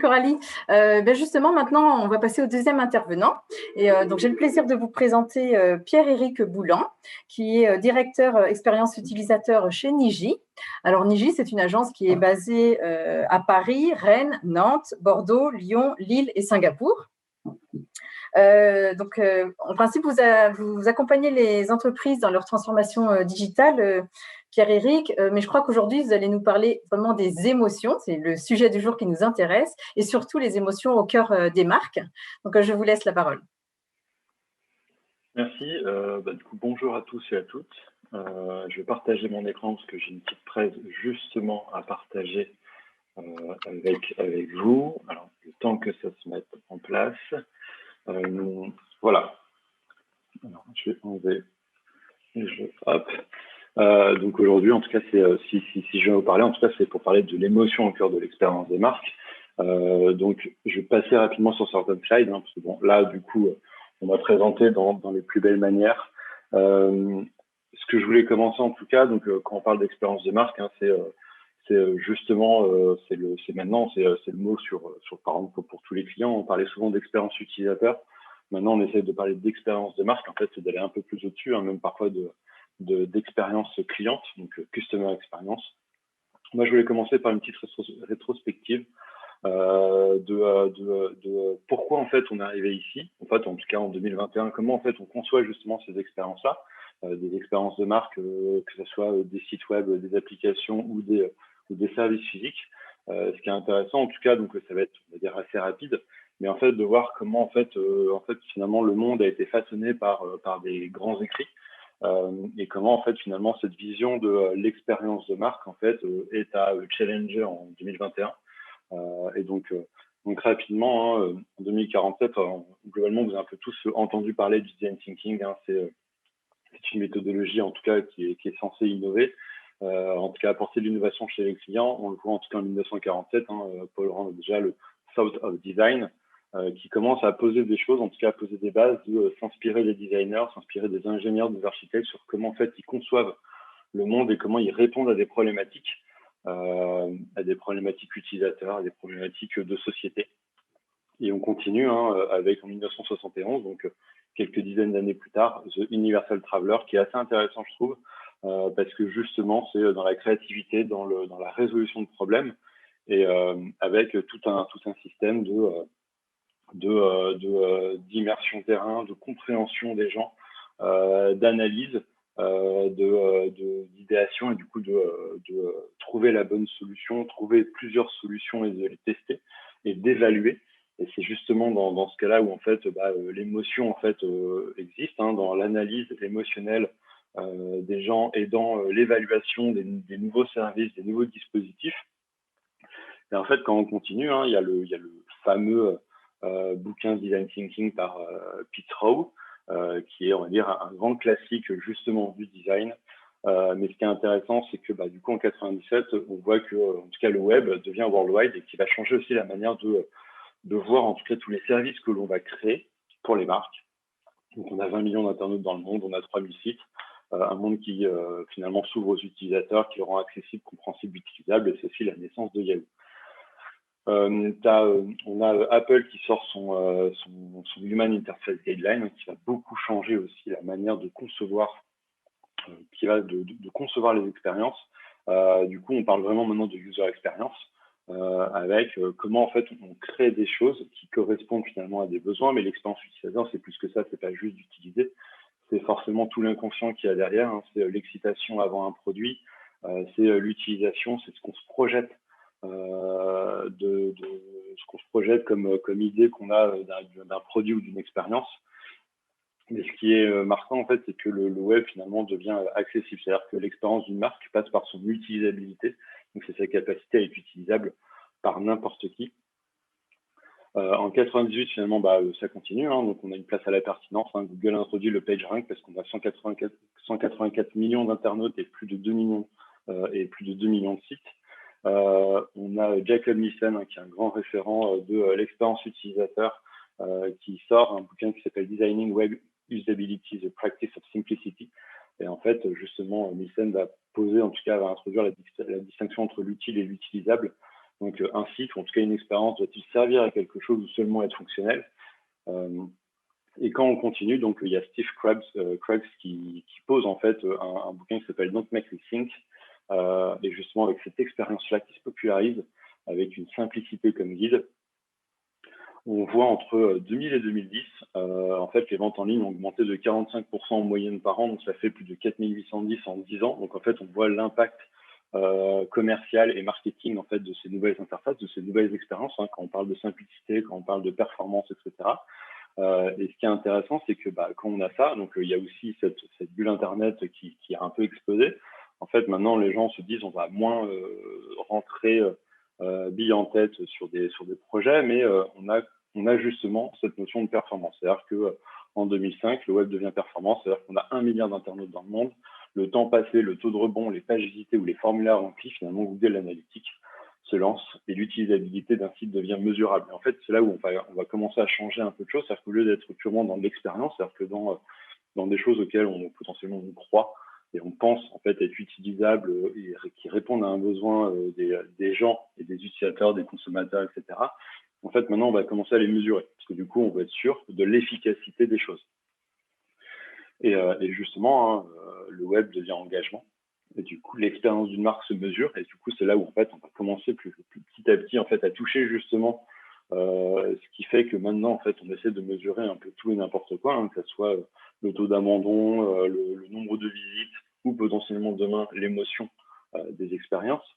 Coralie. Justement, maintenant, on va passer au deuxième intervenant. Et donc, j'ai le plaisir de vous présenter Pierre-Éric Boulan, qui est directeur expérience utilisateur chez Niji. Alors, Niji, c'est une agence qui est basée à Paris, Rennes, Nantes, Bordeaux, Lyon, Lille et Singapour. En principe, vous accompagnez les entreprises dans leur transformation digitale, Pierre-Éric, mais je crois qu'aujourd'hui, vous allez nous parler vraiment des émotions. C'est le sujet du jour qui nous intéresse, et surtout les émotions au cœur des marques. Donc, je vous laisse la parole. Merci. Du coup, bonjour à tous et à toutes. Je vais partager mon écran parce que j'ai une petite presse justement à partager avec vous. Alors, le temps que ça se mette en place. Voilà. Alors, je vais enlever. Hop. Donc aujourd'hui, en tout cas, si je viens vous parler, en tout cas, c'est pour parler de l'émotion au cœur de l'expérience des marques. Donc, je vais passer rapidement sur certaines slides, parce que bon, là, du coup, on m'a présenté dans les plus belles manières. Ce que je voulais commencer, en tout cas, donc quand on parle d'expérience de marque, c'est justement, c'est le mot par exemple, pour tous les clients. On parlait souvent d'expérience utilisateur. Maintenant, on essaie de parler d'expérience de marque. En fait, c'est d'aller un peu plus au-dessus, même parfois d'expérience cliente, donc customer experience. Moi, je voulais commencer par une petite rétrospective de pourquoi en fait on est arrivé ici, en fait, en tout cas en 2021, comment en fait on conçoit justement ces expériences-là, des expériences de marque, que ce soit des sites web, des applications ou des services physiques. Ce qui est intéressant, en tout cas, donc ça va être, on va dire, assez rapide, mais en fait de voir comment en fait finalement le monde a été façonné par des grands écrits. Et comment en fait finalement cette vision de l'expérience de marque en fait est à challenger en 2021. Et donc rapidement, en 2047, globalement, vous avez un peu tous entendu parler du design thinking. C'est une méthodologie, en tout cas, qui est censée innover, en tout cas apporter de l'innovation chez les clients. On le voit en tout cas en 1947, Paul Rand a déjà le Thought of Design, qui commence à poser des choses, en tout cas à poser des bases, de s'inspirer des designers, s'inspirer des ingénieurs, des architectes sur comment en fait ils conçoivent le monde et comment ils répondent à des problématiques utilisateurs, à des problématiques de société. Et on continue avec en 1971, donc quelques dizaines d'années plus tard, The Universal Traveler, qui est assez intéressant, je trouve, parce que justement, c'est dans la créativité, dans la résolution de problèmes, et avec tout un système d'immersion terrain, de compréhension des gens, d'analyse, d'idéation, et du coup de trouver la bonne solution, trouver plusieurs solutions et de les tester et d'évaluer. Et c'est justement dans ce cas-là où en fait l'émotion en fait existe, dans l'analyse émotionnelle des gens et dans l'évaluation des nouveaux services, des nouveaux dispositifs. Et en fait, quand on continue, il y a le fameux bouquin Design Thinking par Pete Rowe, qui est, on va dire, un grand classique justement du design. Mais ce qui est intéressant, c'est que du coup, en 97, on voit que, en tout cas, le web devient worldwide et qui va changer aussi la manière de voir, en tout cas, tous les services que l'on va créer pour les marques. Donc, on a 20 millions d'internautes dans le monde, on a 3000 sites, un monde qui finalement s'ouvre aux utilisateurs, qui le rend accessible, compréhensible, utilisable, et c'est aussi la naissance de Yahoo. On a Apple qui sort son Human Interface Guideline, qui va beaucoup changer aussi la manière de concevoir, de concevoir les expériences. Du coup, on parle vraiment maintenant de user experience, avec comment en fait on crée des choses qui correspondent finalement à des besoins, mais l'expérience utilisateur, c'est plus que ça, c'est pas juste d'utiliser, c'est forcément tout l'inconscient qu'il y a derrière, c'est l'excitation avant un produit, c'est l'utilisation, c'est ce qu'on se projette. De ce qu'on se projette comme idée qu'on a d'un produit ou d'une expérience. Mais ce qui est marquant, en fait, c'est que le web, finalement, devient accessible. C'est-à-dire que l'expérience d'une marque passe par son utilisabilité. Donc, c'est sa capacité à être utilisable par n'importe qui. En 98, finalement, ça continue. Donc, on a une place à la pertinence. Google a introduit le PageRank parce qu'on a 184 millions d'internautes et plus de 2 millions de sites. On a Jacob Nielsen, qui est un grand référent de l'expérience utilisateur, qui sort un bouquin qui s'appelle Designing Web Usability, The Practice of Simplicity. Et en fait, justement, Nielsen va poser, en tout cas, va introduire la distinction entre l'utile et l'utilisable, Donc, un site, ou en tout cas une expérience, doit-il servir à quelque chose ou seulement être fonctionnel? Et quand on continue, donc il y a Steve Kruggs qui pose en fait un bouquin qui s'appelle Don't Make Me Think, et justement avec cette expérience-là qui se popularise, avec une simplicité comme guide, on voit entre 2000 et 2010, en fait, les ventes en ligne ont augmenté de 45% en moyenne par an, donc ça fait plus de 4810 en 10 ans. Donc en fait, on voit l'impact commercial et marketing en fait de ces nouvelles interfaces, de ces nouvelles expériences, hein, quand on parle de simplicité, quand on parle de performance, etc. Et ce qui est intéressant, c'est que quand on a ça, donc il y a aussi cette bulle Internet qui a un peu explosé. En fait, maintenant, les gens se disent on va moins rentrer billes en tête sur des projets, mais on a justement cette notion de performance. C'est-à-dire que en 2005, le web devient performant, c'est-à-dire qu'on a 1 milliard d'internautes dans le monde. Le temps passé, le taux de rebond, les pages visitées ou les formulaires remplis, finalement, Google Analytics se lance et l'utilisabilité d'un site devient mesurable. Et en fait, c'est là où on va commencer à changer un peu de choses, c'est-à-dire qu'au lieu d'être purement dans l'expérience, c'est-à-dire que dans des choses auxquelles potentiellement on croit et on pense en fait être utilisables et qui répondent à un besoin des gens et des utilisateurs, des consommateurs, etc. En fait, maintenant, on va commencer à les mesurer parce que du coup, on va être sûr de l'efficacité des choses. Et justement, hein, le web devient engagement. Et du coup, l'expérience d'une marque se mesure. Et du coup, c'est là où en fait, on va commencer plus petit à petit en fait à toucher justement ce qui fait que maintenant en fait, on essaie de mesurer un peu tout et n'importe quoi, hein, que ce soit le taux d'abandon, le nombre de visites ou potentiellement demain l'émotion des expériences.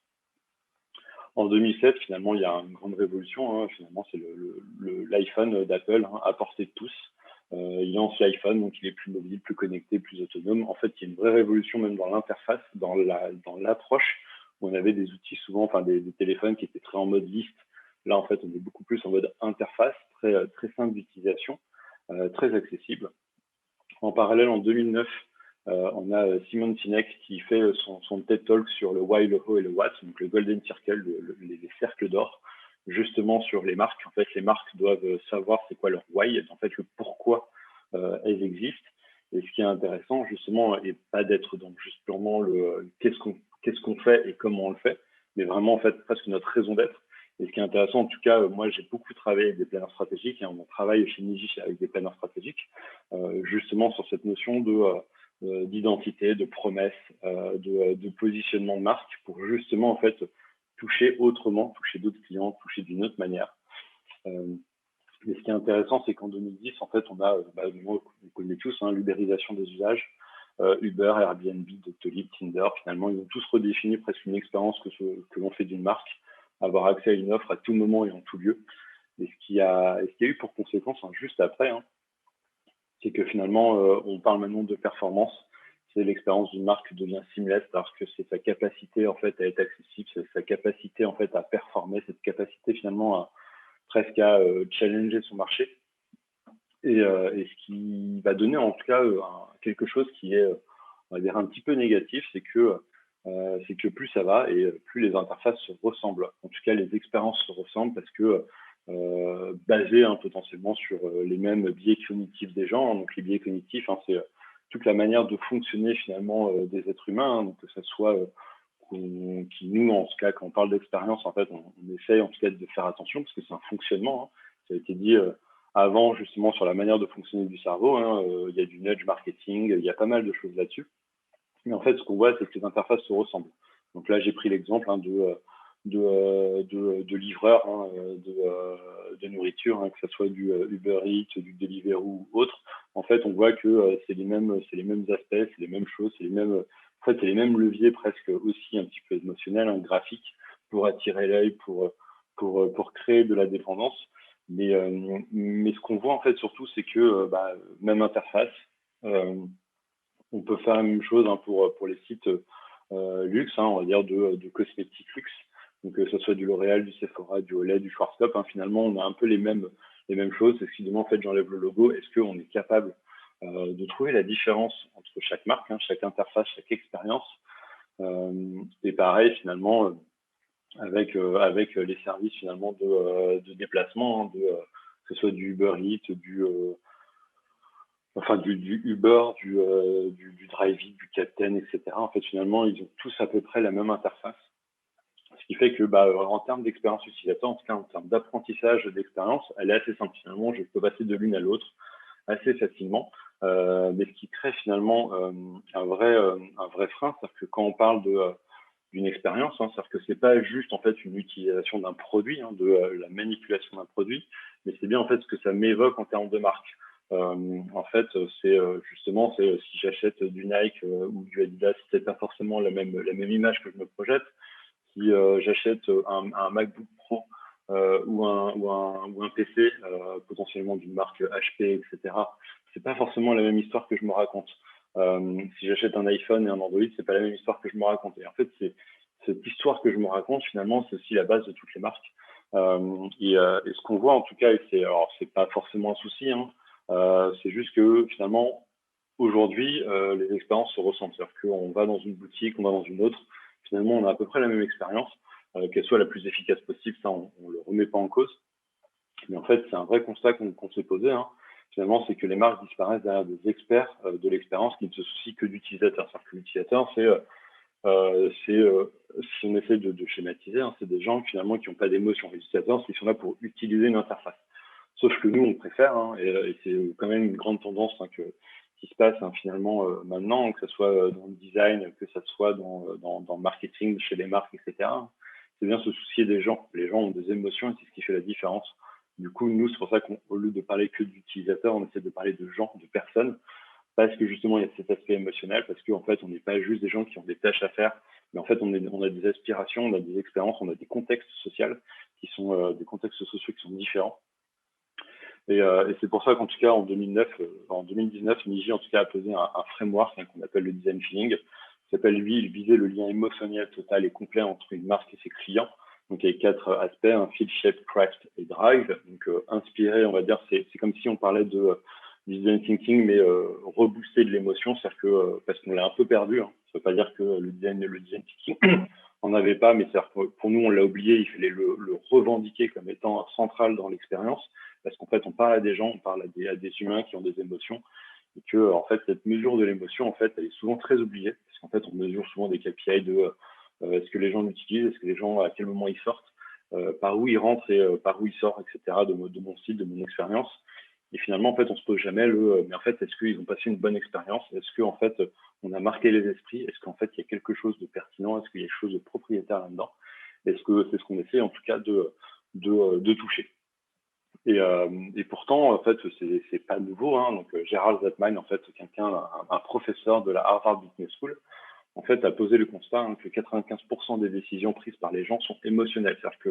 En 2007, finalement, il y a une grande révolution. Hein. Finalement, c'est l'iPhone d'Apple, hein, à portée de tous. Il lance l'iPhone, donc il est plus mobile, plus connecté, plus autonome. En fait, il y a une vraie révolution même dans l'interface, dans l'approche, où on avait des outils souvent, enfin des téléphones qui étaient très en mode liste. Là, en fait, on est beaucoup plus en mode interface, très simple d'utilisation, très accessible. En parallèle, en 2009, on a Simon Sinek qui fait son TED Talk sur le why, le how et le what, donc le golden circle, les cercles d'or, justement sur les marques. En fait, les marques doivent savoir c'est quoi leur why, en fait le pourquoi elles existent. Et ce qui est intéressant, justement, et pas d'être donc juste purement le qu'est-ce qu'on fait et comment on le fait, mais vraiment en fait presque notre raison d'être. Et ce qui est intéressant, en tout cas, moi j'ai beaucoup travaillé avec des planeurs stratégiques, et on travaille chez Niji avec des planeurs stratégiques, justement sur cette notion d'identité, de promesse, de positionnement de marque pour justement en fait toucher autrement, toucher d'autres clients, toucher d'une autre manière. Mais ce qui est intéressant, c'est qu'en 2010, en fait, on a, on connaît tous, hein, l'ubérisation des usages. Uber, Airbnb, Doctolib, Tinder, finalement, ils ont tous redéfini presque une expérience que l'on fait d'une marque, avoir accès à une offre à tout moment et en tout lieu. Et ce qui a eu pour conséquence, hein, juste après, hein, c'est que finalement, on parle maintenant de performance. C'est l'expérience d'une marque qui devient seamless parce que c'est sa capacité en fait à être accessible, c'est sa capacité en fait à performer, cette capacité finalement presque à challenger son marché. Et ce qui va donner en tout cas quelque chose qui est, on va dire, un petit peu négatif, c'est que plus ça va et plus les interfaces se ressemblent. En tout cas, les expériences se ressemblent parce que basées hein, potentiellement sur les mêmes biais cognitifs des gens. Donc les biais cognitifs, hein, c'est toute la manière de fonctionner finalement des êtres humains, hein, donc que ce soit qui nous, en tout cas, quand on parle d'expérience, en fait, on essaye en tout cas de faire attention parce que c'est un fonctionnement. Hein. Ça a été dit avant justement sur la manière de fonctionner du cerveau. Hein, il y a du nudge marketing, il y a pas mal de choses là-dessus. Mais en fait, ce qu'on voit, c'est que les interfaces se ressemblent. Donc là, j'ai pris l'exemple hein, de livreurs hein, de nourriture, hein, que ce soit du Uber Eats, du Deliveroo ou autre. En fait, on voit que c'est les mêmes aspects, c'est les mêmes choses, c'est les mêmes leviers presque aussi un petit peu émotionnels, hein, graphiques, pour attirer l'œil, pour créer de la dépendance. Mais ce qu'on voit en fait surtout, c'est que même interface, on peut faire la même chose hein, pour les sites luxe, hein, on va dire de cosmétiques luxe. Donc que ce soit du L'Oréal, du Sephora, du Olay, du Schwarzkopf, hein, finalement on a un peu les mêmes choses. Excusez-moi, en fait j'enlève le logo. Est-ce qu'on est capable de trouver la différence entre chaque marque, hein, chaque interface, chaque expérience et pareil finalement avec les services finalement de déplacement, hein, que ce soit du Uber Eats, du Uber, du Drive-It, du Captain, etc. En fait, finalement, ils ont tous à peu près la même interface. Ce qui fait que en termes d'expérience utilisateur, en tout cas en termes d'apprentissage d'expérience, elle est assez simple. Finalement, je peux passer de l'une à l'autre assez facilement. Mais ce qui crée finalement un vrai frein, c'est-à-dire que quand on parle d'une expérience, c'est-à-dire que c'est pas juste en fait une utilisation d'un produit, de la manipulation d'un produit, mais c'est bien en fait ce que ça m'évoque en termes de marque. En fait, c'est justement, si j'achète du Nike ou du Adidas, c'est pas forcément la même image que je me projette. Si j'achète un MacBook Pro ou un PC, potentiellement d'une marque HP, etc., c'est pas forcément la même histoire que je me raconte. Si j'achète un iPhone et un Android, c'est pas la même histoire que je me raconte. Et en fait, c'est cette histoire que je me raconte, finalement, c'est aussi la base de toutes les marques. Et ce qu'on voit en tout cas, alors c'est pas forcément un souci, c'est juste que finalement, aujourd'hui, les expériences se ressemblent. C'est-à-dire qu'on va dans une boutique, on va dans une autre, finalement, on a à peu près la même expérience, qu'elle soit la plus efficace possible, ça, on ne le remet pas en cause. Mais en fait, c'est un vrai constat qu'on s'est posé, finalement, c'est que les marques disparaissent derrière des experts de l'expérience qui ne se soucient que d'utilisateurs. C'est-à-dire que l'utilisateur, si on essaie de schématiser, c'est des gens finalement qui n'ont pas d'émotion. Les utilisateurs, qui sont là pour utiliser une interface. Sauf que nous, on préfère, et c'est quand même une grande tendance qui se passe finalement maintenant, que ce soit dans le design, que ce soit dans le marketing, chez les marques, etc. C'est bien se soucier des gens. Les gens ont des émotions et c'est ce qui fait la différence. Du coup, nous, c'est pour ça qu'au lieu de parler que d'utilisateurs, on essaie de parler de gens, de personnes, parce que justement, il y a cet aspect émotionnel, parce qu'en fait, on n'est pas juste des gens qui ont des tâches à faire, mais en fait, on a des aspirations, on a des expériences, on a des contextes sociaux qui sont des contextes sociaux qui sont différents. Et c'est pour ça qu'en tout cas, en 2019, Niji en tout cas a posé un framework qu'on appelle le design feeling. Il s'appelle, lui, il visait le lien émotionnel total et complet entre une marque et ses clients. Donc, il y a 4 aspects, feel, shape, craft et drive. Donc, inspiré, on va dire, c'est comme si on parlait de design thinking, mais rebooster de l'émotion, c'est-à-dire que, parce qu'on l'a un peu perdu, ça ne veut pas dire que le design thinking, on n'avait pas, mais c'est-à-dire que pour nous, on l'a oublié, il fallait le revendiquer comme étant central dans l'expérience, parce qu'en fait, on parle à des gens, on parle à des humains qui ont des émotions, et que, en fait, cette mesure de l'émotion, en fait, elle est souvent très oubliée, parce qu'en fait, on mesure souvent des KPI de est-ce que les gens l'utilisent, est-ce que les gens, à quel moment ils sortent, par où ils rentrent et par où ils sortent, etc., de mon style, de mon expérience. Et finalement, en fait, on se pose jamais mais en fait, est-ce qu'ils ont passé une bonne expérience? Est-ce qu'en fait, on a marqué les esprits? Est-ce qu'en fait, il y a quelque chose de pertinent? Est-ce qu'il y a quelque chose de propriétaire là-dedans? Est-ce que c'est ce qu'on essaie, en tout cas, de toucher? Et pourtant, en fait, c'est pas nouveau, Donc, Gerald Zatman, en fait, un professeur de la Harvard Business School, en fait, a posé le constat que 95% des décisions prises par les gens sont émotionnelles. C'est-à-dire que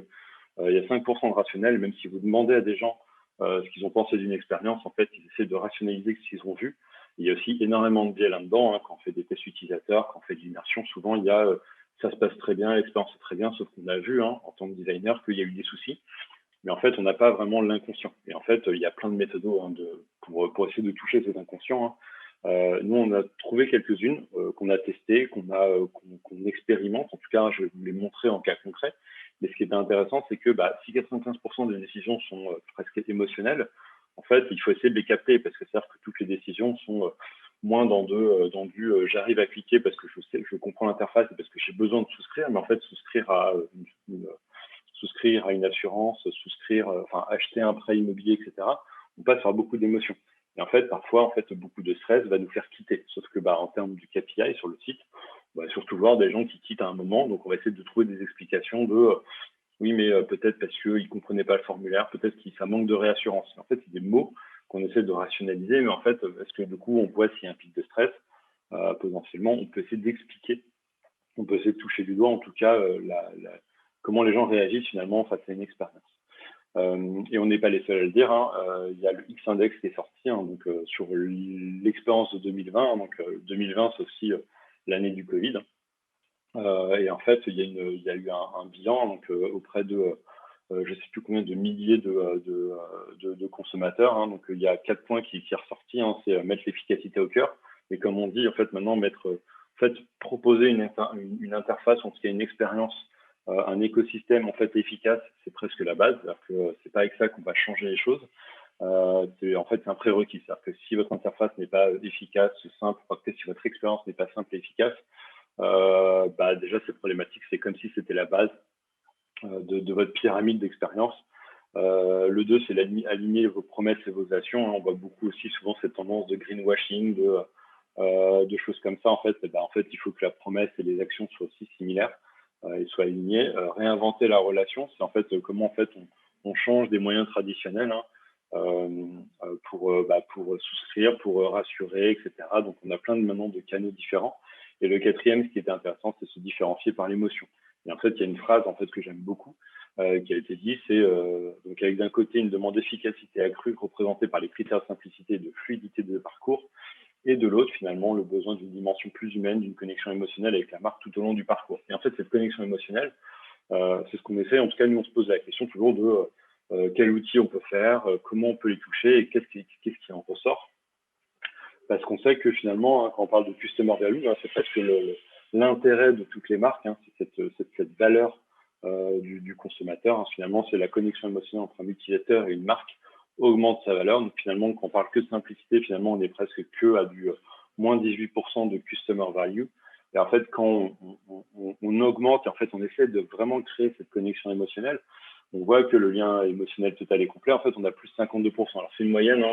il y a 5% de rationnel, même si vous demandez à des gens ce qu'ils ont pensé d'une expérience, en fait, ils essaient de rationaliser ce qu'ils ont vu. Il y a aussi énormément de biais là-dedans, quand on fait des tests utilisateurs, quand on fait de l'immersion, souvent il y a ça se passe très bien, l'expérience est très bien, sauf qu'on a vu en tant que designer qu'il y a eu des soucis. Mais en fait, on n'a pas vraiment l'inconscient. Et en fait, il y a plein de méthodes pour essayer de toucher cet inconscient. Nous, on a trouvé quelques-unes qu'on a testées, qu'on expérimente. En tout cas, je vais vous les montrer en cas concret. Mais ce qui était intéressant, c'est que si 95% des décisions sont presque émotionnelles, en fait, il faut essayer de les capter parce que c'est-à-dire que toutes les décisions sont moins dans du j'arrive à cliquer parce que je comprends l'interface et parce que j'ai besoin de souscrire, mais en fait, souscrire à une assurance, acheter un prêt immobilier, etc. On passe par beaucoup d'émotions. Et en fait, parfois, beaucoup de stress va nous faire quitter. Sauf que, en termes du KPI sur le site, on va surtout voir des gens qui quittent à un moment. Donc, on va essayer de trouver des explications de oui, mais peut-être parce qu'ils ne comprenaient pas le formulaire, peut-être que ça manque de réassurance. En fait, c'est des mots qu'on essaie de rationaliser, mais en fait, est-ce que du coup, on voit s'il y a un pic de stress potentiellement, on peut essayer d'expliquer, on peut essayer de toucher du doigt, en tout cas, comment les gens réagissent finalement face à une expérience. Et on n'est pas les seuls à le dire. Il y a le X-Index qui est sorti sur l'expérience de 2020. Donc 2020, c'est aussi l'année du Covid. Et en fait, il y a eu un bilan auprès de je ne sais plus combien de milliers de consommateurs. Donc il y a 4 points qui est ressorti. C'est mettre l'efficacité au cœur. Et comme on dit, en fait, maintenant, proposer une interface, en tout cas une expérience, un écosystème en fait efficace, c'est presque la base. C'est-à-dire que c'est pas avec ça qu'on va changer les choses. C'est un prérequis. C'est-à-dire que si votre interface n'est pas efficace, simple, peut-être si votre expérience n'est pas simple et efficace, déjà c'est problématique. C'est comme si c'était la base de votre pyramide d'expérience. Le 2, c'est aligner vos promesses et vos actions. On voit beaucoup aussi souvent cette tendance de greenwashing, de choses comme ça. En fait, il faut que la promesse et les actions soient aussi similaires et soient alignées. Réinventer la relation, c'est en fait comment en fait on change des moyens traditionnels pour souscrire, pour rassurer, etc. Donc on a plein maintenant de canaux différents. Et le quatrième, ce qui était intéressant, c'est se différencier par l'émotion. Et en fait, il y a une phrase en fait que j'aime beaucoup qui a été dit, c'est donc avec d'un côté une demande d'efficacité accrue représentée par les critères de simplicité et de fluidité de parcours, et de l'autre finalement le besoin d'une dimension plus humaine, d'une connexion émotionnelle avec la marque tout au long du parcours. Et en fait, cette connexion émotionnelle, c'est ce qu'on essaie. En tout cas, nous on se pose la question toujours de quel outil on peut faire, comment on peut les toucher et qu'est-ce qui en ressort. Parce qu'on sait que finalement, quand on parle de customer value, c'est presque l'intérêt de toutes les marques, c'est cette valeur du consommateur. Finalement, c'est la connexion émotionnelle entre un utilisateur et une marque augmente sa valeur. Donc finalement, quand on parle que de simplicité, finalement, on est presque que à du moins 18% de customer value. Et en fait, quand on augmente, et en fait, on essaie de vraiment créer cette connexion émotionnelle, on voit que le lien émotionnel total est complet. En fait, on a plus 52%. Alors, c'est une moyenne,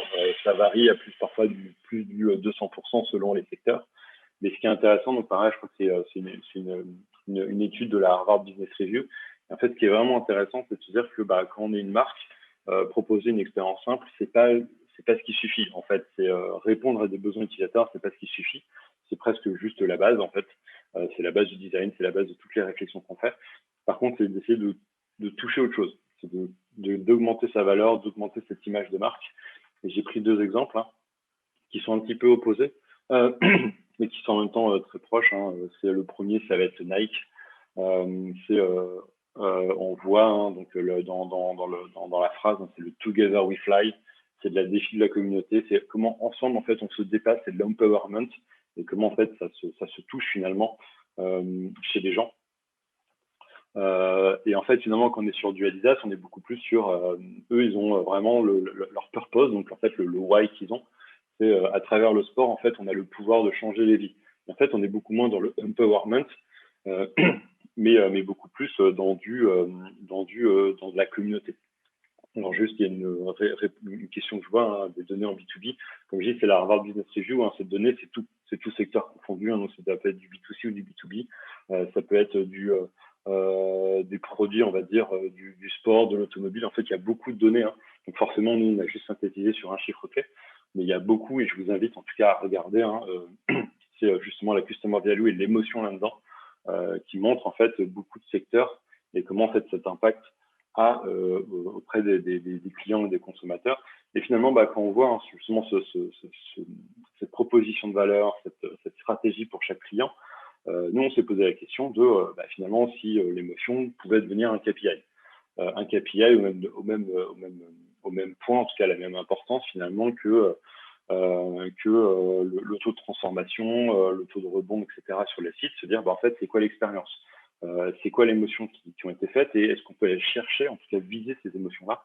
ça varie à parfois plus du 200% selon les secteurs. Mais ce qui est intéressant, donc pareil, je crois que c'est une étude de la Harvard Business Review. Et en fait, ce qui est vraiment intéressant, c'est de se dire que quand on est une marque, proposer une expérience simple, c'est pas ce qui suffit. En fait, c'est répondre à des besoins utilisateurs, c'est pas ce qui suffit. C'est presque juste la base, en fait. C'est la base du design, c'est la base de toutes les réflexions qu'on fait. Par contre, c'est d'essayer de toucher autre chose. C'est d'augmenter sa valeur, d'augmenter cette image de marque. Et j'ai pris deux exemples qui sont un petit peu opposés, mais qui sont en même temps très proches. C'est le premier, ça va être Nike. On voit donc dans la phrase, c'est le Together We Fly. C'est de la défi de la communauté. C'est comment ensemble en fait on se dépasse. C'est de l'empowerment et comment en fait ça se touche finalement chez les gens. Et en fait, finalement, quand on est sur du Adidas, on est beaucoup plus sur eux, ils ont vraiment leur purpose, donc en fait le why qu'ils ont, c'est à travers le sport, en fait, on a le pouvoir de changer les vies. Et en fait, on est beaucoup moins dans le empowerment, mais beaucoup plus dans de la communauté. Alors juste, il y a une question que je vois des données en B2B. Comme je dis, c'est la Harvard Business Review. Cette donnée, c'est tout secteur confondu. Donc ça peut être du B2C ou du B2B. Ça peut être des produits, on va dire, du sport, de l'automobile. En fait, il y a beaucoup de données. Donc forcément, nous, on a juste synthétisé sur un chiffre clé. Mais il y a beaucoup, et je vous invite en tout cas à regarder, c'est justement la customer value et l'émotion là-dedans qui montre en fait beaucoup de secteurs et comment en fait cet impact auprès des clients et des consommateurs. Et finalement, quand on voit justement cette proposition de valeur, cette stratégie pour chaque client, nous, on s'est posé la question de finalement si l'émotion pouvait devenir un KPI. Un KPI au même point, en tout cas à la même importance finalement que le taux de transformation, le taux de rebond, etc. sur les sites, se dire en fait c'est quoi l'expérience, c'est quoi les émotions qui ont été faites et est-ce qu'on peut aller chercher, en tout cas viser ces émotions-là.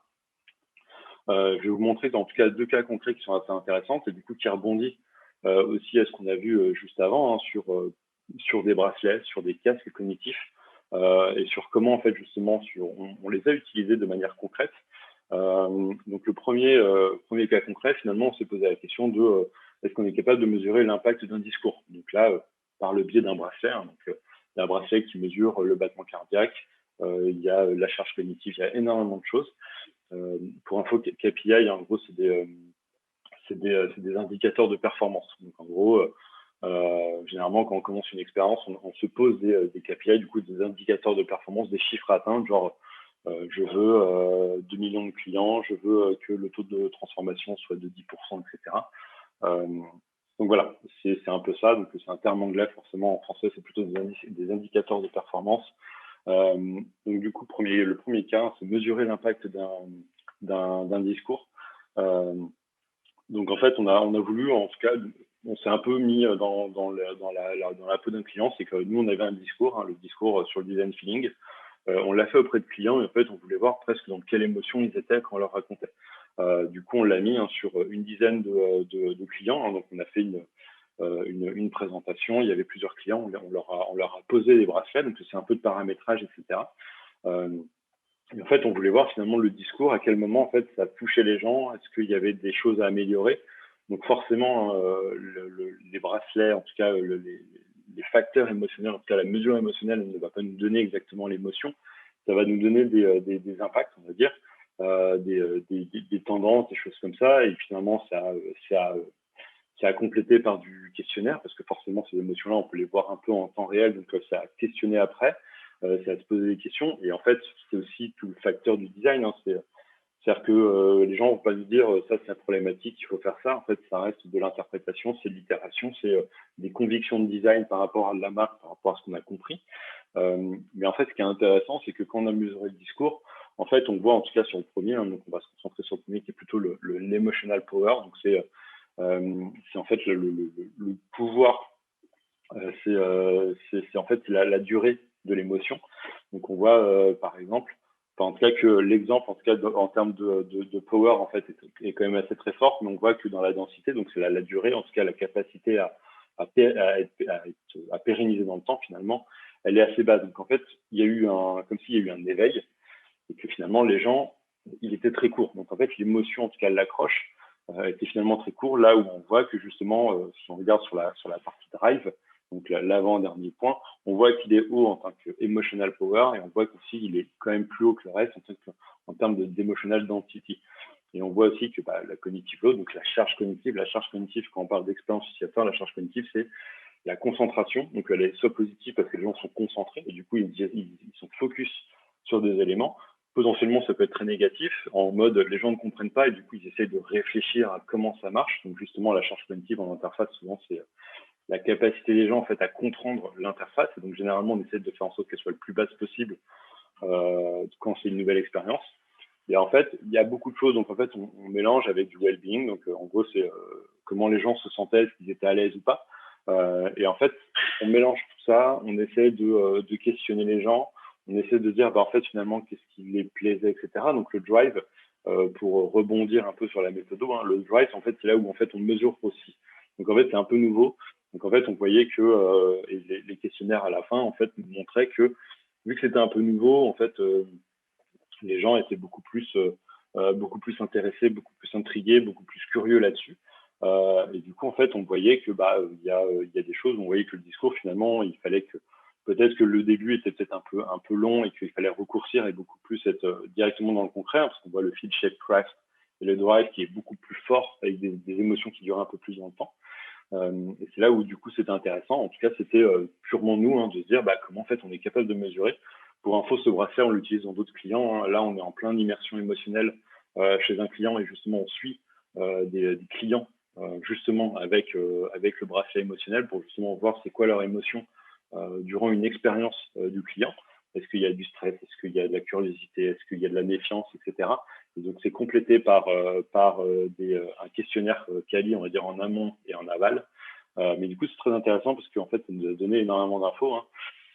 Je vais vous montrer en tout cas deux cas concrets qui sont assez intéressants et du coup qui rebondit aussi à ce qu'on a vu juste avant sur des bracelets, sur des casques cognitifs et sur comment en fait justement on les a utilisés de manière concrète. Donc le premier cas concret, finalement, on s'est posé la question de est-ce qu'on est capable de mesurer l'impact d'un discours. Donc là, par le biais d'un bracelet, il y a un bracelet qui mesure le battement cardiaque, il y a la charge cognitive, il y a énormément de choses. Pour info, KPI, en gros, c'est des indicateurs de performance. Donc en gros, généralement, quand on commence une expérience, on se pose des KPI, du coup, des indicateurs de performance, des chiffres à atteindre, genre je veux 2 millions de clients, je veux que le taux de transformation soit de 10%, etc. Donc voilà, c'est un peu ça. Donc c'est un terme anglais, forcément en français, c'est plutôt des indicateurs de performance. Donc du coup, le premier cas, c'est mesurer l'impact d'un discours. Donc en fait, on a voulu, en tout cas, on s'est un peu mis dans la peau d'un client, c'est que nous, on avait un discours, le discours sur le design feeling. On l'a fait auprès de clients et en fait, on voulait voir presque dans quelle émotion ils étaient quand on leur racontait. Du coup, on l'a mis sur une dizaine de clients. Donc, on a fait une présentation. Il y avait plusieurs clients. On leur a posé des bracelets. Donc, c'est un peu de paramétrage, etc. Et en fait, on voulait voir finalement le discours, à quel moment en fait ça touchait les gens, est-ce qu'il y avait des choses à améliorer. Donc forcément, les bracelets, en tout cas les facteurs émotionnels, en tout cas la mesure émotionnelle ne va pas nous donner exactement l'émotion, ça va nous donner des impacts, on va dire, des tendances, des choses comme ça, et finalement ça a complété par du questionnaire, parce que forcément ces émotions-là, on peut les voir un peu en temps réel, donc ça a questionné après, ça a se poser des questions, et en fait c'est aussi tout le facteur du design, hein, c'est-à-dire que les gens vont pas nous dire ça c'est problématique, il faut faire ça. En fait, ça reste de l'interprétation, c'est de l'itération, c'est des convictions de design par rapport à la marque, par rapport à ce qu'on a compris. Mais en fait, ce qui est intéressant, c'est que quand on a mesuré le discours, en fait, on voit en tout cas sur le premier, hein, donc on va se concentrer sur le premier qui est plutôt l'emotional power. Donc c'est en fait le pouvoir, c'est en fait la durée de l'émotion. Donc on voit par exemple, enfin, en tout cas que l'exemple en tout cas en termes de power en fait est quand même assez très fort, mais on voit que dans la densité, donc c'est la durée, en tout cas la capacité à pérenniser dans le temps finalement, elle est assez basse. Donc en fait, il y a eu comme s'il y a eu un éveil et que finalement les gens, il était très court. Donc en fait, l'émotion, en tout cas l'accroche, était finalement très court. Là où on voit que justement, si on regarde sur la partie drive, donc l'avant-dernier point, on voit qu'il est haut en tant que emotional power et on voit qu'aussi il est quand même plus haut que le reste en termes d'emotional density. Et on voit aussi que la cognitive load, donc la charge cognitive, quand on parle d'expérience utilisateur, la charge cognitive, c'est la concentration. Donc elle est soit positive parce que les gens sont concentrés et du coup ils sont focus sur des éléments. Potentiellement, ça peut être très négatif, en mode les gens ne comprennent pas et du coup ils essayent de réfléchir à comment ça marche. Donc justement, la charge cognitive en interface, souvent c'est la capacité des gens en fait à comprendre l'interface. Et donc généralement, on essaie de faire en sorte qu'elle soit le plus basse possible quand c'est une nouvelle expérience. Et en fait, il y a beaucoup de choses. Donc en fait, on mélange avec du well-being. Donc en gros, c'est comment les gens se sentaient, est-ce qu'ils étaient à l'aise ou pas. Et en fait, on mélange tout ça, on essaie de questionner les gens, on essaie de dire en fait finalement qu'est-ce qui les plaisait, etc. Donc le drive, pour rebondir un peu sur la méthode, hein, le drive en fait c'est là où en fait on mesure aussi. Donc en fait c'est un peu nouveau. Donc en fait on voyait que et les questionnaires à la fin en fait nous montraient que vu que c'était un peu nouveau, en fait les gens étaient beaucoup plus intéressés, beaucoup plus intrigués, beaucoup plus curieux là-dessus. Et du coup, en fait, on voyait que il y a des choses, on voyait que le discours, finalement, il fallait que peut-être que le début était peut-être un peu long et qu'il fallait raccourcir et beaucoup plus être directement dans le concret, hein, parce qu'on voit le feed shape craft et le drive qui est beaucoup plus fort avec des émotions qui durent un peu plus dans le temps. Et c'est là où du coup c'était intéressant. En tout cas, c'était purement nous de se dire comment en fait on est capable de mesurer. Pour info, ce bracelet, on l'utilise dans d'autres clients, hein. Là, on est en plein immersion émotionnelle chez un client et justement on suit des clients justement avec le bracelet émotionnel pour justement voir c'est quoi leur émotion durant une expérience du client. Est-ce qu'il y a du stress? Est-ce qu'il y a de la curiosité? Est-ce qu'il y a de la méfiance, etc. Et donc, c'est complété par un questionnaire quali, on va dire, en amont et en aval. Mais du coup, c'est très intéressant parce qu'en fait, ça nous a donné énormément d'infos, hein.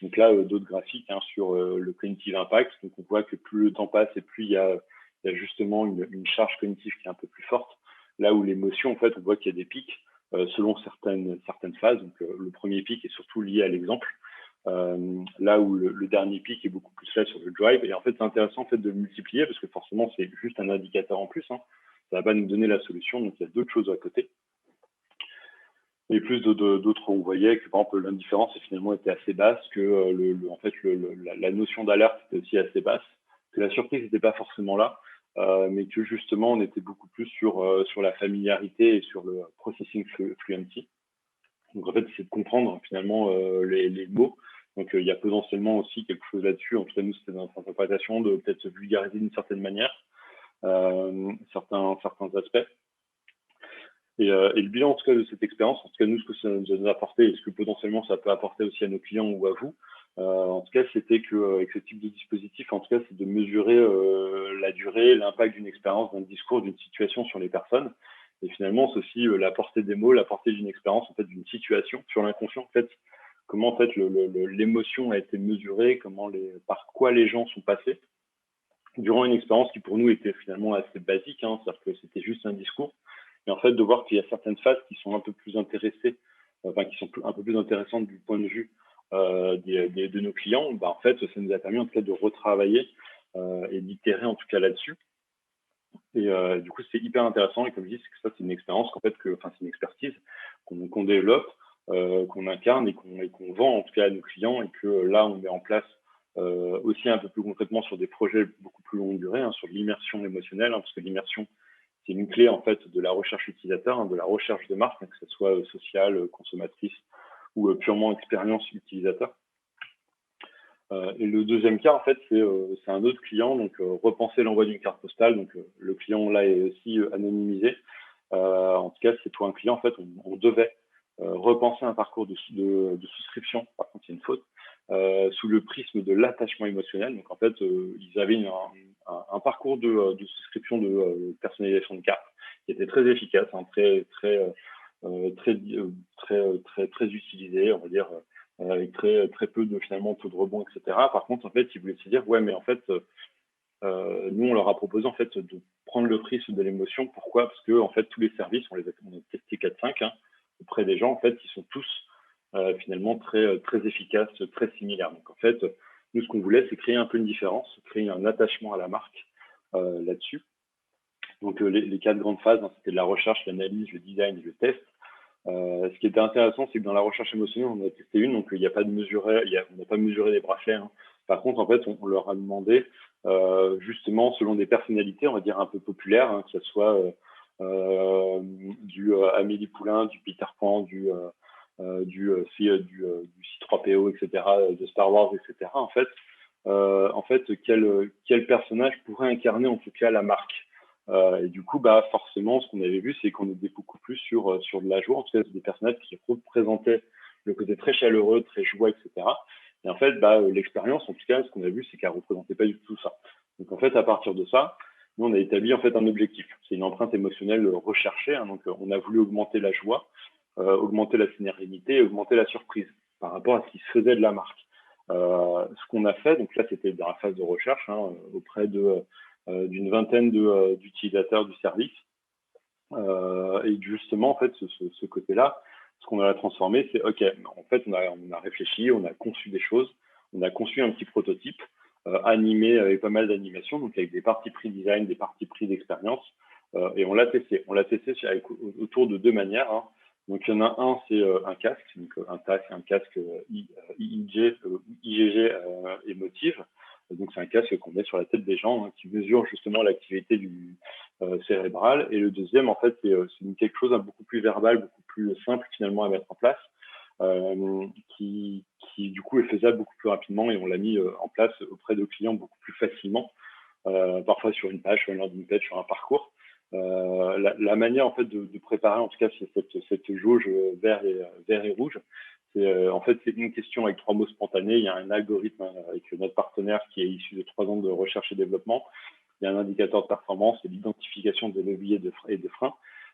Donc là, d'autres graphiques sur le cognitive impact. Donc, on voit que plus le temps passe et plus il y a justement une charge cognitive qui est un peu plus forte. Là où l'émotion, en fait, on voit qu'il y a des pics selon certaines phases. Donc, le premier pic est surtout lié à l'exemple. Là où le dernier pic est beaucoup plus là sur le drive. Et en fait, c'est intéressant en fait, de le multiplier parce que forcément, c'est juste un indicateur en plus, hein. Ça va pas nous donner la solution, donc il y a d'autres choses à côté. Et plus d'autres, on voyait que par exemple l'indifférence finalement était assez basse, que en fait la notion d'alerte était aussi assez basse, que la surprise n'était pas forcément là, mais que justement on était beaucoup plus sur la familiarité et sur le processing fluency. Donc en fait, c'est de comprendre finalement les mots. Donc il y a potentiellement aussi quelque chose là-dessus. En tout cas, nous, c'était dans notre interprétation de peut-être se vulgariser d'une certaine manière certains aspects. Et le bilan, en tout cas, de cette expérience, en tout cas, nous, ce que ça nous a apporté et ce que potentiellement ça peut apporter aussi à nos clients ou à vous, en tout cas, c'était qu'avec ce type de dispositif, en tout cas, c'est de mesurer la durée, l'impact d'une expérience, d'un discours, d'une situation sur les personnes. Et finalement, c'est aussi la portée des mots, la portée d'une expérience, en fait, d'une situation sur l'inconscient, en fait, comment en fait l'émotion a été mesurée, par quoi les gens sont passés durant une expérience qui pour nous était finalement assez basique, hein, c'est-à-dire que c'était juste un discours. Mais en fait, de voir qu'il y a certaines phases qui sont un peu plus intéressées, qui sont un peu plus intéressantes du point de vue de nos clients, bah, en fait, ça nous a permis en tout cas de retravailler et d'itérer en tout cas là-dessus. Et du coup, c'est hyper intéressant. Et comme je dis, c'est que ça, c'est une expérience c'est une expertise qu'on développe, qu'on incarne et qu'on vend en tout cas à nos clients. Et que là, on met en place aussi un peu plus concrètement sur des projets beaucoup plus longue durée, hein, sur l'immersion émotionnelle, hein, parce que l'immersion, c'est une clé en fait de la recherche utilisateur, hein, de la recherche de marque, hein, que ce soit sociale, consommatrice ou purement expérience utilisateur. Et le deuxième cas, en fait, c'est un autre client, donc repenser l'envoi d'une carte postale. Donc le client là est aussi anonymisé. En tout cas, c'est pour un client, en fait, on devait repenser un parcours de souscription. Par contre, c'est une faute. Sous le prisme de l'attachement émotionnel. Donc en fait, ils avaient un parcours de souscription de personnalisation de carte qui était très efficace, hein, très utilisé, on va dire, avec très peu de finalement taux de rebond, etc. Par contre, en fait, ils voulaient se dire, ouais, mais en fait, nous, on leur a proposé en fait de prendre le prisme de l'émotion. Pourquoi? Parce que en fait, tous les services, on a testé 4-5 hein, auprès des gens, en fait, ils sont tous finalement très efficaces, très similaires. Donc en fait, nous, ce qu'on voulait, c'est créer un peu une différence, créer un attachement à la marque là-dessus. Donc les 4 grandes phases, hein, c'était de la recherche, l'analyse, le design et le test. Ce qui était intéressant, c'est que dans la recherche émotionnelle, on a testé une, donc il n'y a pas de mesuré, on n'a pas mesuré des bracelets. Hein. Par contre, en fait, on leur a demandé, justement, selon des personnalités, on va dire un peu populaires, hein, que ce soit du Amélie Poulain, du Peter Pan, du C3PO, etc., de Star Wars, etc. En fait, quel personnage pourrait incarner en tout cas la marque? Et du coup, bah, forcément, ce qu'on avait vu, c'est qu'on était beaucoup plus sur de la joie, en tout cas, des personnages qui représentaient le côté très chaleureux, très joie, etc. Et en fait, bah, l'expérience, en tout cas, ce qu'on a vu, c'est qu'elle ne représentait pas du tout ça. Donc, en fait, à partir de ça, nous, on a établi en fait un objectif. C'est une empreinte émotionnelle recherchée. Hein, donc, on a voulu augmenter la joie, augmenter la sérénité, augmenter la surprise par rapport à ce qui se faisait de la marque. Ce qu'on a fait, donc là, c'était dans la phase de recherche hein, auprès d'une vingtaine d'utilisateurs du service. Et justement, en fait, ce côté-là, ce qu'on a transformé, c'est OK, en fait, on a réfléchi, on a conçu des choses, on a conçu un petit prototype animé avec pas mal d'animations, donc avec des parties pris design, des parties pris d'expérience, et on l'a testé. On l'a testé autour de 2 manières. Hein. Donc, il y en a un, c'est un casque, donc un casque IGG émotive. Donc, c'est un casque qu'on met sur la tête des gens hein, qui mesure justement l'activité cérébrale. Et le deuxième, en fait, c'est quelque chose de beaucoup plus verbal, beaucoup plus simple finalement à mettre en place, qui du coup est faisable beaucoup plus rapidement et on l'a mis en place auprès de clients beaucoup plus facilement, parfois sur une page, sur une landing page, sur un parcours. La manière en fait de préparer en tout cas cette jauge vert et rouge, en fait c'est une question avec 3 mots spontanés. Il y a un algorithme avec notre partenaire qui est issu de 3 ans de recherche et développement. Il y a un indicateur de performance et l'identification des leviers et des freins.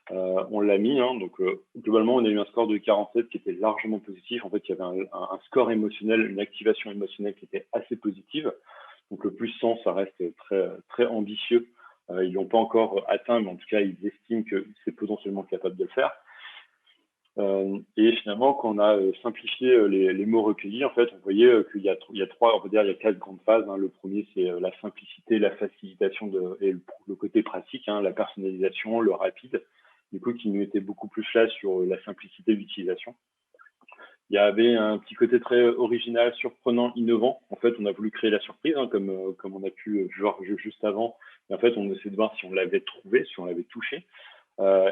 On l'a mis, hein, donc globalement on a eu un score de 47 qui était largement positif. En fait, il y avait un score émotionnel, une activation émotionnelle qui était assez positive. Donc le plus 100, ça reste très ambitieux. Ils ne l'ont pas encore atteint, mais en tout cas, ils estiment que c'est potentiellement capable de le faire. Et finalement, quand on a simplifié les mots recueillis, en fait, on voyait qu'il y a 4 grandes phases. Hein. Le premier, c'est la simplicité, la facilitation et le côté pratique, hein, la personnalisation, le rapide, du coup, qui nous était beaucoup plus là sur la simplicité d'utilisation. Il y avait un petit côté très original, surprenant, innovant. En fait, on a voulu créer la surprise, hein, comme on a pu voir juste avant. Et en fait, on essaie de voir si on l'avait trouvé, si on l'avait touché.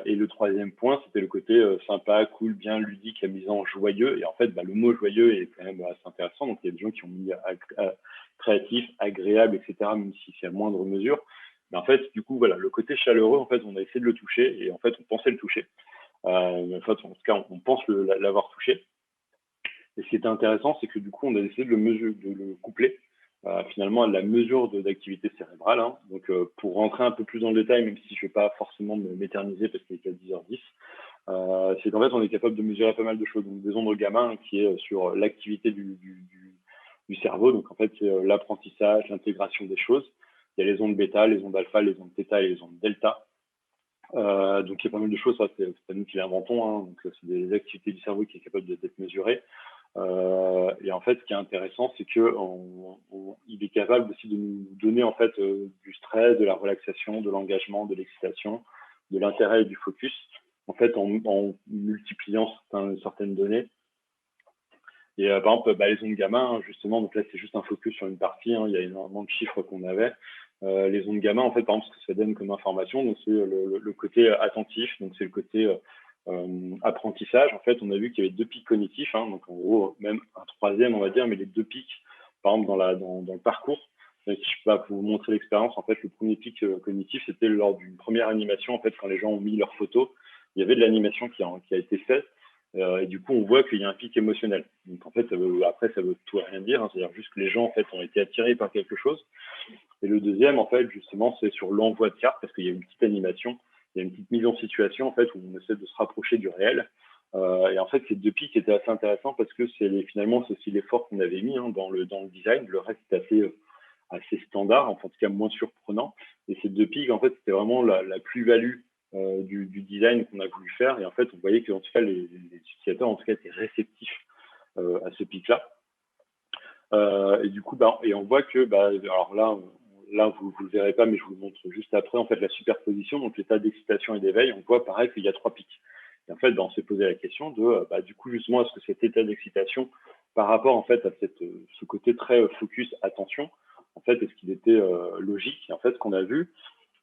Et le troisième point, c'était le côté sympa, cool, bien ludique, amusant, joyeux. Et en fait, bah, le mot joyeux est quand même assez intéressant. Donc, il y a des gens qui ont mis créatif, agréable, etc., même si c'est à moindre mesure. Mais en fait, du coup, voilà, le côté chaleureux, en fait, on a essayé de le toucher. Et en fait, on pensait le toucher. En fait, en tout cas, on pense l'avoir touché. Et ce qui était intéressant, c'est que du coup, on a essayé de le coupler finalement à la mesure d'activité cérébrale. Hein. Donc, pour rentrer un peu plus dans le détail, même si je ne vais pas forcément m'éterniser parce qu'il est qu'à 10h10, c'est qu'en fait, on est capable de mesurer pas mal de choses. Donc, des ondes gamma hein, qui est sur l'activité du cerveau. Donc, en fait, c'est l'apprentissage, l'intégration des choses. Il y a les ondes bêta, les ondes alpha, les ondes theta et les ondes delta. Donc, il y a pas mal de choses. Ça, c'est pas nous qui l'inventons. Hein. Donc, c'est des activités du cerveau qui est capable d'être mesurées. Et en fait, ce qui est intéressant, c'est que il est capable aussi de nous donner en fait du stress, de la relaxation, de l'engagement, de l'excitation, de l'intérêt et du focus. En fait, en multipliant certaines données. Et par exemple, les ondes gamma, hein, justement, donc là c'est juste un focus sur une partie, hein, il y a énormément de chiffres qu'on avait. Les ondes gamma, en fait, par exemple, ce que ça donne comme information, donc c'est le côté attentif, donc c'est le côté apprentissage. En fait, on a vu qu'il y avait 2 pics cognitifs, hein, donc en gros, même un troisième, on va dire, mais les 2 pics, par exemple, dans le parcours. Et si je peux vous montrer l'expérience, en fait, le premier pic cognitif, c'était lors d'une première animation, en fait, quand les gens ont mis leurs photos, il y avait de l'animation qui a été faite. Et du coup, on voit qu'il y a un pic émotionnel. Donc, en fait, après, ça veut tout et rien dire, hein. C'est-à-dire juste que les gens, en fait, ont été attirés par quelque chose. Et le deuxième, en fait, justement, c'est sur l'envoi de cartes, parce qu'il y a une petite animation, il y a une petite mise en situation, en fait, où on essaie de se rapprocher du réel. Et en fait, ces 2 pics étaient assez intéressants parce que finalement, c'est aussi l'effort qu'on avait mis, hein, dans le design. Le reste est assez standard, enfin, en tout cas moins surprenant. Et ces 2 pics, en fait, c'était vraiment la plus-value du design qu'on a voulu faire. Et en fait, on voyait que, en tout cas, les utilisateurs, en tout cas, étaient réceptifs à ce pic-là. Et du coup, et on voit que, alors là, vous le verrez pas, mais je vous le montre juste après, en fait, la superposition, donc l'état d'excitation et d'éveil, on voit pareil qu'il y a 3 pics. Et en fait, on s'est posé la question de, du coup, justement, est-ce que cet état d'excitation, par rapport, en fait, à ce côté très focus, attention, en fait, est-ce qu'il était logique? Et en fait, ce qu'on a vu,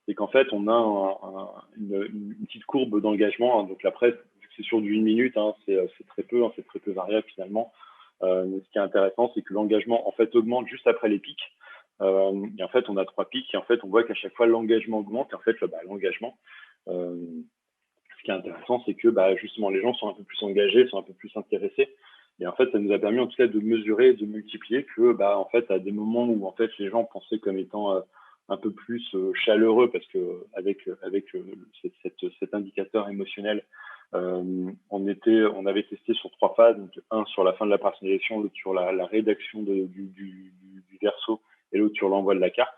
c'est qu'en fait, on a une petite courbe d'engagement, hein, donc la presse, vu que c'est sur du 1 minute, hein, c'est très peu, hein, c'est très peu variable finalement. Ce qui est intéressant, c'est que l'engagement en fait augmente juste après les pics. Et en fait, on a 3 pics et en fait, on voit qu'à chaque fois l'engagement augmente. Et en fait, l'engagement, ce qui est intéressant, c'est que justement les gens sont un peu plus engagés, sont un peu plus intéressés. Et en fait, ça nous a permis en tout cas de mesurer, de multiplier que en fait, à des moments où en fait les gens pensaient comme étant un peu plus chaleureux, parce que avec cet indicateur émotionnel, on avait testé sur 3 phases, donc un sur la fin de la personnalisation, l'autre sur la rédaction du verso et l'autre sur l'envoi de la carte.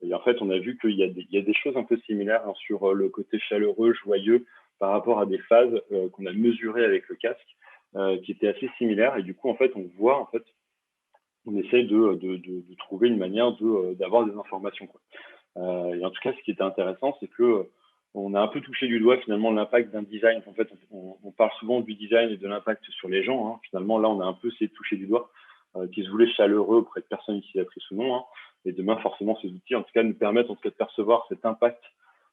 Et en fait, on a vu qu'il y a des choses un peu similaires, hein, sur le côté chaleureux, joyeux, par rapport à des phases qu'on a mesurées avec le casque, qui étaient assez similaires. Et du coup, en fait, on voit, en fait, on essaie de trouver une manière d'avoir des informations, quoi. Et en tout cas, ce qui était intéressant, c'est que on a un peu touché du doigt finalement l'impact d'un design. En fait, on parle souvent du design et de l'impact sur les gens, hein. Finalement, là, on a un peu essayé de toucher du doigt, qui se voulait chaleureux auprès de personnes utilisatrices ou non, hein. Et demain, forcément, ces outils, en tout cas, nous permettent en tout cas de percevoir cet impact,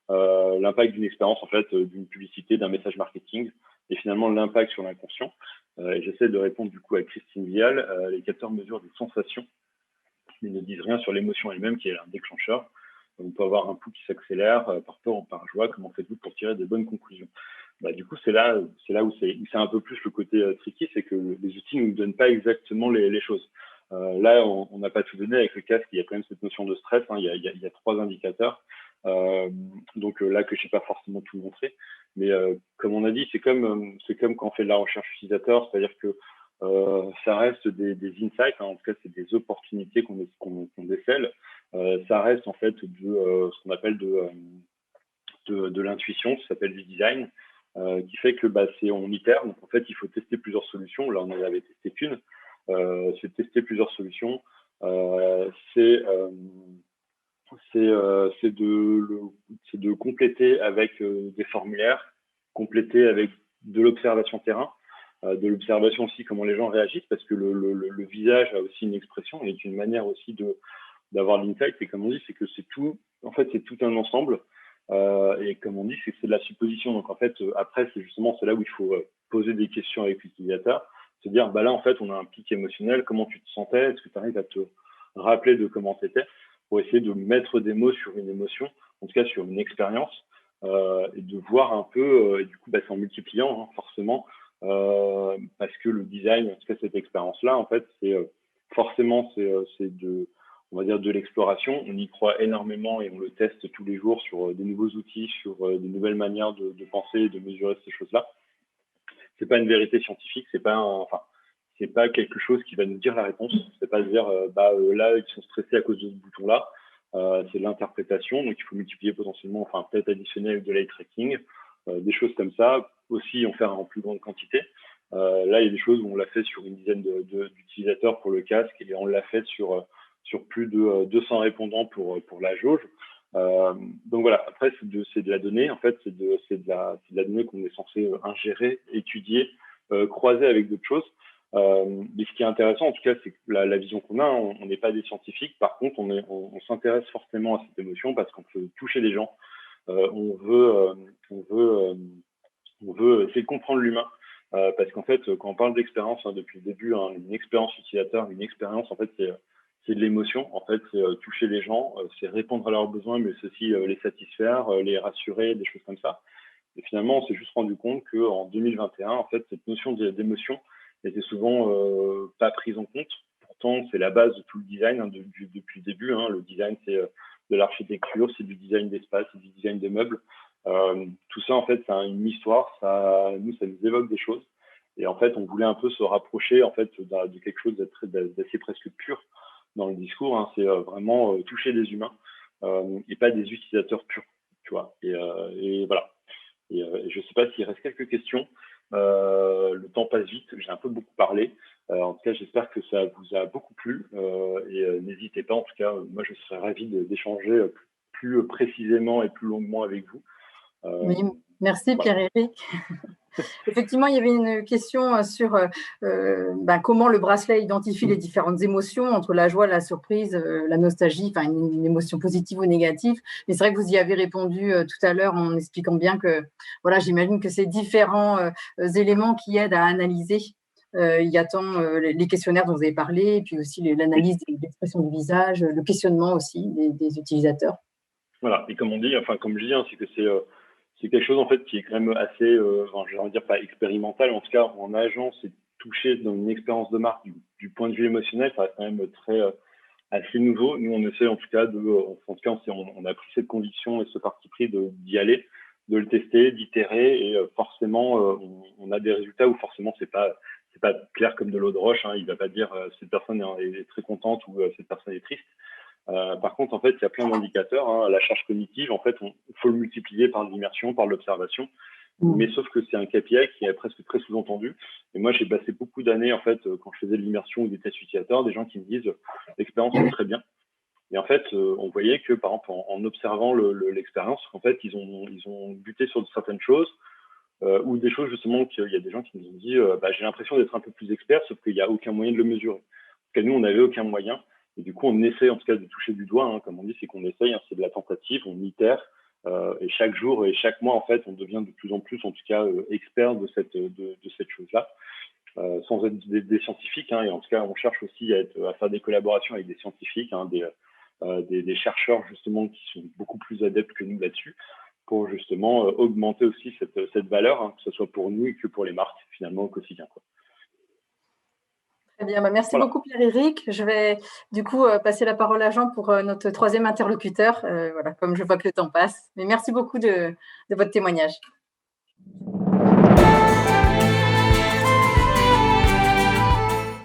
l'impact d'une expérience, en fait, d'une publicité, d'un message marketing, et finalement l'impact sur l'inconscient. Et j'essaie de répondre du coup à Christine Vial. Les capteurs mesurent des sensations, ils ne disent rien sur l'émotion elle-même qui est un déclencheur. On peut avoir un pouls qui s'accélère par peur ou par joie. Comment faites-vous pour tirer des bonnes conclusions? Du coup, c'est là où c'est un peu plus le côté tricky, c'est que les outils ne nous donnent pas exactement les choses. Là, on n'a pas tout donné avec le casque. Il y a quand même cette notion de stress, hein. Il y a 3 indicateurs. Donc là, que je n'ai pas forcément tout montré. Mais comme on a dit, c'est comme quand on fait de la recherche utilisateur, c'est-à-dire que ça reste des insights, hein. En tout cas, c'est des opportunités qu'on décèle. Ça reste en fait ce qu'on appelle de l'intuition, ça s'appelle du design, qui fait que on itère. Donc en fait, il faut tester plusieurs solutions. Là, on en avait testé qu'une. C'est tester plusieurs solutions. C'est de compléter avec des formulaires, compléter avec de l'observation terrain, de l'observation aussi comment les gens réagissent, parce que le visage a aussi une expression et une manière aussi d'avoir l'insight. Et comme on dit, c'est que c'est tout un ensemble. Et comme on dit, c'est que c'est de la supposition. Donc en fait, après, c'est là où il faut poser des questions avec l'utilisateur, se dire, là en fait, on a un pic émotionnel, comment tu te sentais, est-ce que tu arrives à te rappeler de comment tu étais, pour essayer de mettre des mots sur une émotion, en tout cas sur une expérience, et de voir un peu, et du coup, c'est en multipliant, hein, forcément, parce que le design, en tout cas cette expérience-là, en fait, forcément, on va dire de l'exploration. On y croit énormément et on le teste tous les jours sur des nouveaux outils, sur des nouvelles manières de penser et de mesurer ces choses-là. C'est pas une vérité scientifique, c'est pas quelque chose qui va nous dire la réponse. C'est pas dire là ils sont stressés à cause de ce bouton-là. C'est de l'interprétation, donc il faut multiplier potentiellement, peut-être additionner avec de l'eye tracking, des choses comme ça. Aussi en faire en plus grande quantité. Là, il y a des choses où on l'a fait sur une dizaine d'utilisateurs pour le casque et on l'a fait sur plus de 200 répondants pour la jauge. Donc voilà, après, c'est de la donnée, en fait, c'est de la donnée qu'on est censé ingérer, étudier, croiser avec d'autres choses. Mais ce qui est intéressant, en tout cas, c'est que la vision qu'on a, on n'est pas des scientifiques. Par contre, on s'intéresse fortement à cette émotion parce qu'on peut toucher les gens. On veut essayer de comprendre l'humain. Parce qu'en fait, quand on parle d'expérience, depuis le début, une expérience utilisateur, une expérience, en fait, c'est de l'émotion. En fait, c'est toucher les gens, c'est répondre à leurs besoins, mais c'est aussi les satisfaire, les rassurer, des choses comme ça. Et finalement, on s'est juste rendu compte qu'en 2021, en fait, cette notion d'émotion était souvent pas prise en compte. Pourtant, c'est la base de tout le design depuis le début. Le design, c'est de l'architecture, c'est du design d'espace, c'est du design de meubles. Tout ça, en fait, ça a une histoire. Ça nous évoque des choses. Et en fait, on voulait un peu se rapprocher en fait de quelque chose d'assez presque pur dans le discours. C'est vraiment toucher les humains et pas des utilisateurs purs, tu vois. Et voilà. Et je ne sais pas s'il reste quelques questions. Le temps passe vite, j'ai un peu beaucoup parlé. En tout cas, j'espère que ça vous a beaucoup plu. Et n'hésitez pas, en tout cas, moi je serais ravi d'échanger plus précisément et plus longuement avec vous. Oui, merci Voilà. Pierre-Éric. Effectivement, il y avait une question sur comment le bracelet identifie les différentes émotions entre la joie, la surprise, la nostalgie, enfin une émotion positive ou négative. Mais c'est vrai que vous y avez répondu tout à l'heure en expliquant bien que, voilà, j'imagine que ces différents éléments qui aident à analyser. Il y a tant les questionnaires dont vous avez parlé, et puis aussi l'analyse de l'expression du visage, le questionnement aussi des utilisateurs. Voilà. Et comme on dit, enfin comme je dis, c'est que c'est quelque chose en fait qui est quand même assez, je vais dire pas expérimental, en tout cas en agence et touché dans une expérience de marque du point de vue émotionnel, ça reste quand même très assez nouveau. Nous, on essaie en tout cas en tout cas, on a pris cette conviction et ce parti pris d'y aller, de le tester, d'itérer, et forcément, on a des résultats où forcément c'est pas clair comme de l'eau de roche. Il va pas dire cette personne est très contente ou cette personne est triste. Par contre, en fait, il y a plein d'indicateurs. La charge cognitive, en fait, il faut le multiplier par l'immersion, par l'observation. Mais sauf que c'est un KPI qui est presque très sous-entendu. Et moi, j'ai passé beaucoup d'années, en fait, quand je faisais de l'immersion ou des tests utilisateurs, des gens qui me disent l'expérience est très bien. Et en fait, on voyait que, par exemple, en observant l'expérience, en fait, ils ont buté sur certaines choses ou des choses, justement, qu'il y a des gens qui nous ont dit j'ai l'impression d'être un peu plus expert, sauf qu'il n'y a aucun moyen de le mesurer. Parce que nous, on n'avait aucun moyen. Et du coup, on essaie en tout cas de toucher du doigt, comme on dit, c'est qu'on essaye, c'est de la tentative, on itère, et chaque jour et chaque mois, en fait, on devient de plus en plus, en tout cas, expert de cette chose-là, sans être des scientifiques, et en tout cas, on cherche aussi à faire des collaborations avec des scientifiques, des chercheurs justement qui sont beaucoup plus adeptes que nous là-dessus, pour justement augmenter aussi cette valeur, que ce soit pour nous et que pour les marques, finalement, au quotidien, quoi. Très bien, merci Voilà. beaucoup Pierre-Éric. Je vais du coup passer la parole à Jean pour notre troisième interlocuteur, voilà, comme je vois que le temps passe. Mais merci beaucoup de votre témoignage.